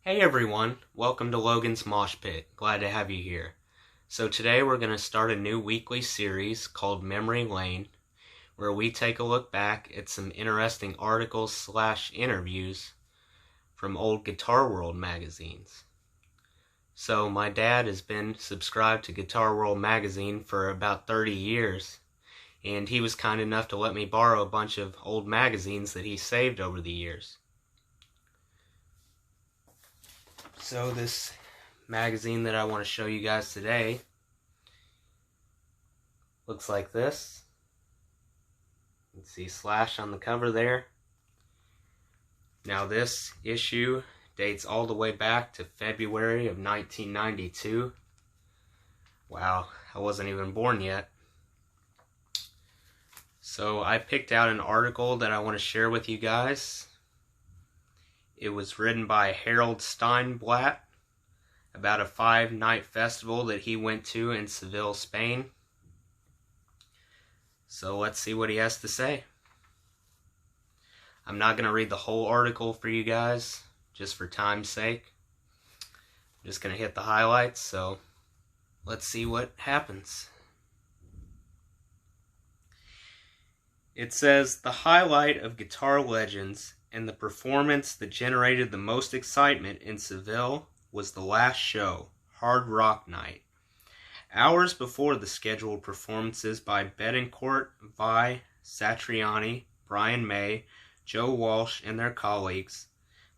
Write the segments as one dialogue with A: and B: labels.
A: Hey everyone, welcome to Logan's Mosh Pit. Glad to have you here. So today we're going to start a new weekly series called Memory Lane, where we take a look back at some interesting articles/interviews from old Guitar World magazines. So my dad has been subscribed to Guitar World magazine for about 30 years, and he was kind enough to let me borrow a bunch of old magazines that he saved over the years. So this magazine that I want to show you guys today looks like this. You can see Slash on the cover there. Now this issue dates all the way back to February of 1992. Wow, I wasn't even born yet. So I picked out an article that I want to share with you guys. It was written by Harold Steinblatt about a 5-night festival that he went to in Seville, Spain. So let's see what he has to say. I'm not going to read the whole article for you guys, just for time's sake. I'm just going to hit the highlights, so let's see what happens. It says, the highlight of Guitar Legends and the performance that generated the most excitement in Seville was the last show, Hard Rock Night. Hours before the scheduled performances by Betancourt, Vai, Satriani, Brian May, Joe Walsh, and their colleagues,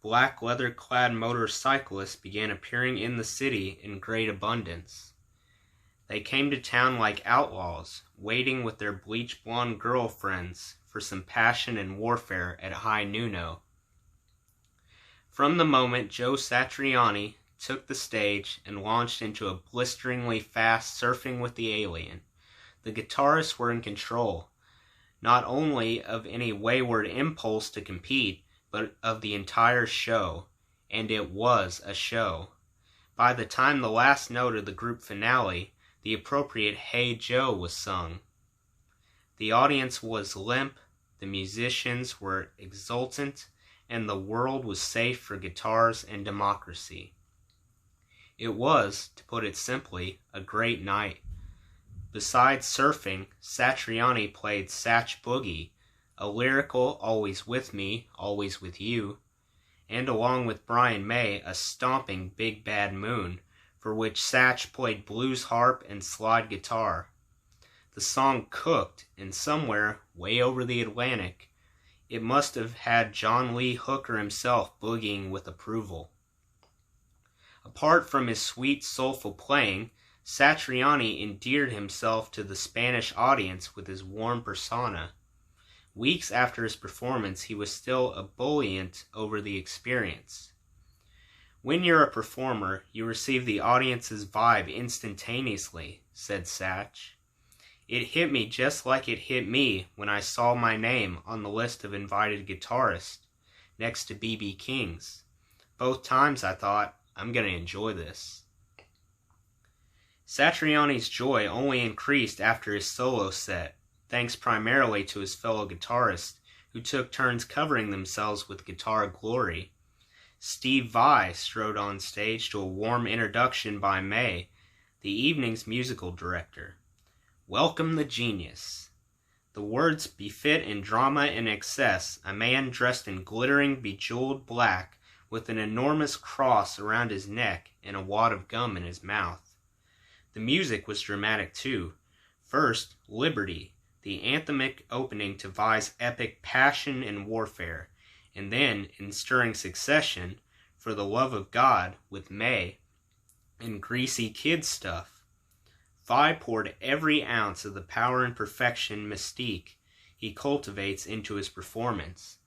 A: black leather-clad motorcyclists began appearing in the city in great abundance. They came to town like outlaws, waiting with their bleach-blonde girlfriends for some passion and warfare at high noon-o. From the moment Joe Satriani took the stage and launched into a blisteringly fast Surfing with the Alien, the guitarists were in control, not only of any wayward impulse to compete, but of the entire show, and it was a show. By the time the last note of the group finale, the appropriate Hey Joe was sung. The audience was limp, the musicians were exultant, and the world was safe for guitars and democracy. It was, to put it simply, a great night. Besides surfing, Satriani played Satch Boogie, a lyrical Always With Me, Always With You, and along with Brian May, a stomping Big Bad Moon, for which Satch played blues harp and slide guitar. The song cooked, and somewhere, way over the Atlantic, it must have had John Lee Hooker himself boogieing with approval. Apart from his sweet, soulful playing, Satriani endeared himself to the Spanish audience with his warm persona. Weeks after his performance, he was still ebullient over the experience. When you're a performer, you receive the audience's vibe instantaneously, said Satch. It hit me just like it hit me when I saw my name on the list of invited guitarists, next to B.B. King's. Both times I thought, I'm going to enjoy this. Satriani's joy only increased after his solo set, thanks primarily to his fellow guitarists, who took turns covering themselves with guitar glory. Steve Vai strode on stage to a warm introduction by May, the evening's musical director. Welcome the genius. The words befit in drama and excess a man dressed in glittering, bejeweled black with an enormous cross around his neck and a wad of gum in his mouth. The music was dramatic too. First, Liberty, the anthemic opening to Vai's epic Passion and Warfare, and then, in stirring succession, For the Love of God with May, and Greasy Kid Stuff. Vai poured every ounce of the power and perfection mystique he cultivates into his performance.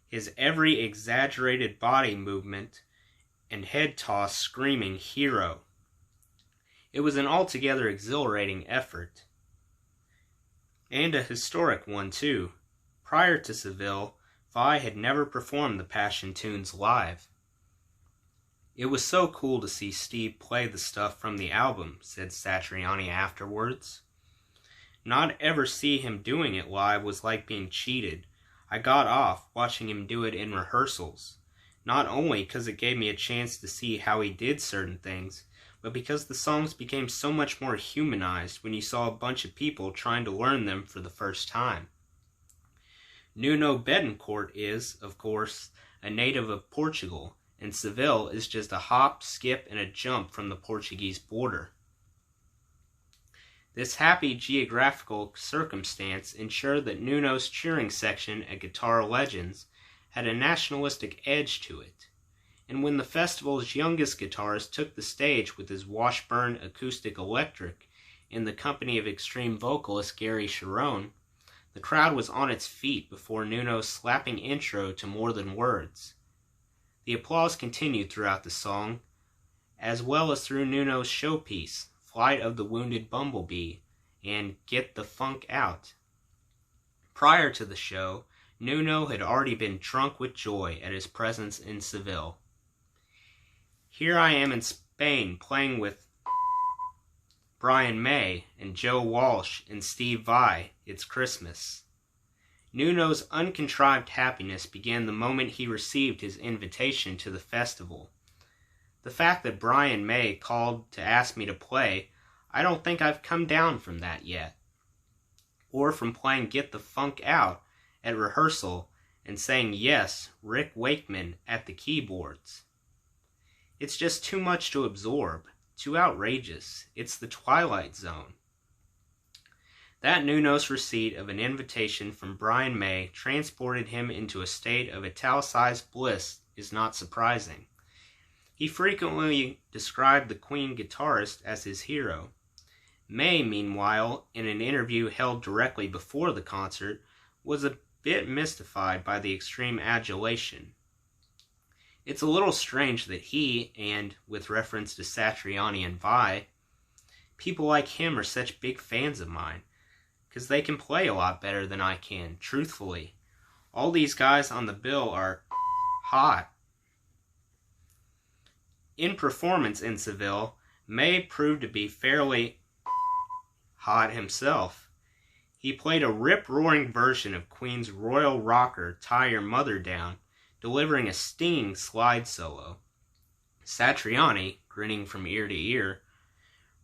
A: His every exaggerated body movement and head toss screaming hero. It was an altogether exhilarating effort. And a historic one, too. Prior to Seville, Vai had never performed the Passion tunes live. It was so cool to see Steve play the stuff from the album, said Satriani afterwards. Not ever see him doing it live was like being cheated. I got off watching him do it in rehearsals. not only because it gave me a chance to see how he did certain things, but because the songs became so much more humanized when you saw a bunch of people trying to learn them for the first time. Nuno Betancourt is, of course, a native of Portugal, and Seville is just a hop, skip, and a jump from the Portuguese border. This happy geographical circumstance ensured that Nuno's cheering section at Guitar Legends had a nationalistic edge to it, and when the festival's youngest guitarist took the stage with his Washburn acoustic electric in the company of extreme vocalist Gary Cherone, the crowd was on its feet before Nuno's slapping intro to More Than Words. The applause continued throughout the song, as well as through Nuno's showpiece, Flight of the Wounded Bumblebee, and Get the Funk Out. Prior to the show, Nuno had already been drunk with joy at his presence in Seville. Here I am in Spain playing with Brian May and Joe Walsh and Steve Vai. It's Christmas. Nuno's uncontrived happiness began the moment he received his invitation to the festival. The fact that Brian May called to ask me to play, I don't think I've come down from that yet. Or from playing Get the Funk Out at rehearsal and saying yes, Rick Wakeman at the keyboards. It's just too much to absorb, too outrageous. It's the Twilight Zone. That Nuno's receipt of an invitation from Brian May transported him into a state of italicized bliss is not surprising. He frequently described the Queen guitarist as his hero. May, meanwhile, in an interview held directly before the concert, was a bit mystified by the extreme adulation. It's a little strange that he, and, with reference to Satriani and Vai, people like him are such big fans of mine, because they can play a lot better than I can, truthfully. All these guys on the bill are hot. In performance in Seville, May proved to be fairly hot himself. He played a rip-roaring version of Queen's royal rocker Tie Your Mother Down, delivering a stinging slide solo. Satriani, grinning from ear to ear,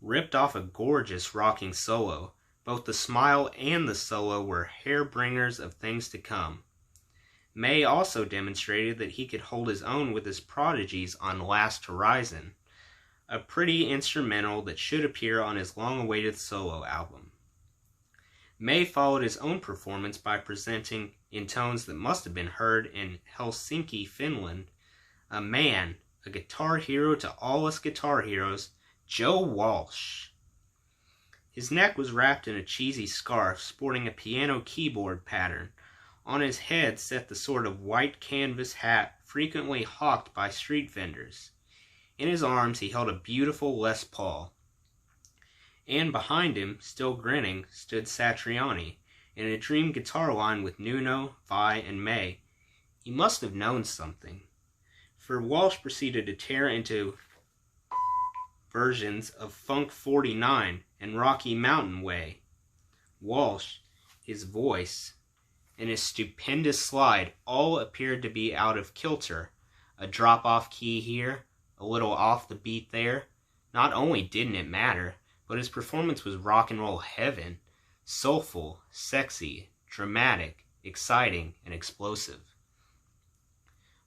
A: ripped off a gorgeous rocking solo. Both the smile and the solo were harbingers of things to come. May also demonstrated that he could hold his own with his prodigies on Last Horizon, a pretty instrumental that should appear on his long-awaited solo album. May followed his own performance by presenting, in tones that must have been heard in Helsinki, Finland, a man, a guitar hero to all us guitar heroes, Joe Walsh. His neck was wrapped in a cheesy scarf sporting a piano keyboard pattern. On his head sat the sort of white canvas hat frequently hawked by street vendors. In his arms he held a beautiful Les Paul. And behind him, still grinning, stood Satriani, in a dream guitar line with Nuno, Vai, and May. He must have known something, for Walsh proceeded to tear into versions of Funk 49 and Rocky Mountain Way. Walsh, his voice, and his stupendous slide all appeared to be out of kilter. A drop-off key here, a little off the beat there. Not only didn't it matter, but his performance was rock and roll heaven. Soulful, sexy, dramatic, exciting, and explosive.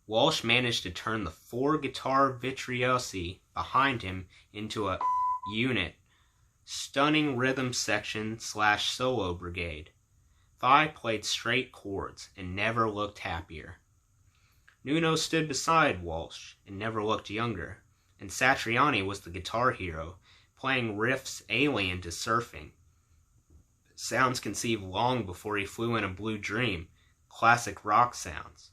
A: Walsh managed to turn the 4 guitar virtuosi behind him into a unit. Stunning rhythm section / solo brigade. Vai played straight chords and never looked happier. Nuno stood beside Walsh and never looked younger, and Satriani was the guitar hero, playing riffs alien to surfing. Sounds conceived long before he flew in a blue dream, classic rock sounds.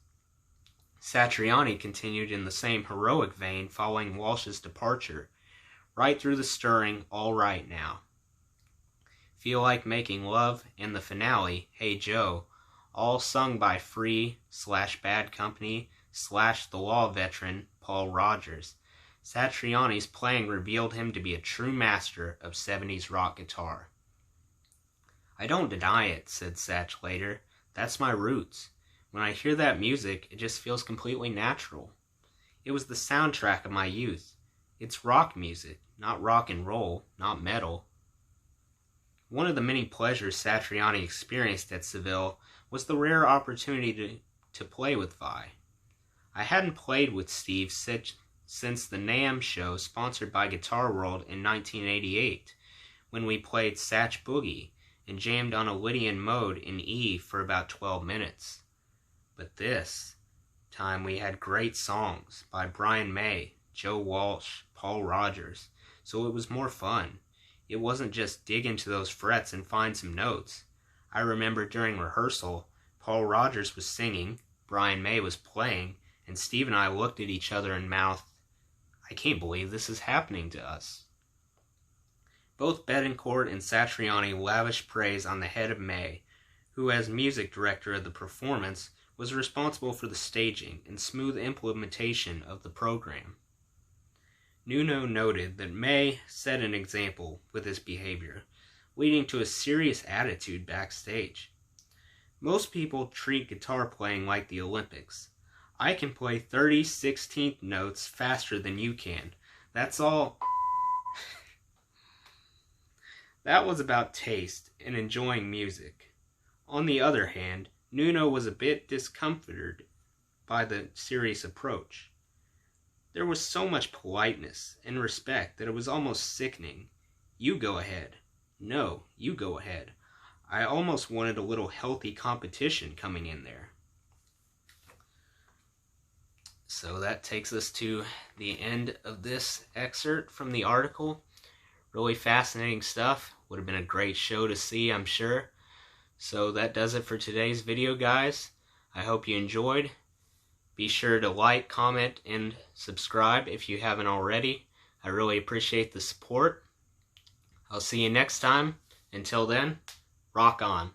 A: Satriani continued in the same heroic vein following Walsh's departure, right through the stirring All Right Now. Feel Like Making Love, and the finale, Hey Joe, all sung by Free/Bad Company / The Law veteran Paul Rogers. Satriani's playing revealed him to be a true master of 70s rock guitar. I don't deny it, said Satch later. That's my roots. When I hear that music, it just feels completely natural. It was the soundtrack of my youth. It's rock music, not rock and roll, not metal. One of the many pleasures Satriani experienced at Seville was the rare opportunity to play with Vi. I hadn't played with Steve since the NAMM show sponsored by Guitar World in 1988, when we played Satch Boogie and jammed on a Lydian mode in E for about 12 minutes. But this time we had great songs by Brian May, Joe Walsh, Paul Rogers, so it was more fun. It wasn't just dig into those frets and find some notes. I remember during rehearsal, Paul Rogers was singing, Brian May was playing, and Steve and I looked at each other and mouthed, "I can't believe this is happening to us." Both Betancourt and Satriani lavished praise on the head of May, who as music director of the performance was responsible for the staging and smooth implementation of the program. Nuno noted that May set an example with his behavior, leading to a serious attitude backstage. "Most people treat guitar playing like the Olympics. I can play 30/16 notes faster than you can. That's all." That was about taste and enjoying music. On the other hand, Nuno was a bit discomfited by the serious approach. There was so much politeness and respect that it was almost sickening. "You go ahead." "No, you go ahead." I almost wanted a little healthy competition coming in there. So that takes us to the end of this excerpt from the article. Really fascinating stuff. Would have been a great show to see, I'm sure. So that does it for today's video, guys. I hope you enjoyed. Be sure to like, comment, and subscribe if you haven't already. I really appreciate the support. I'll see you next time. Until then, rock on.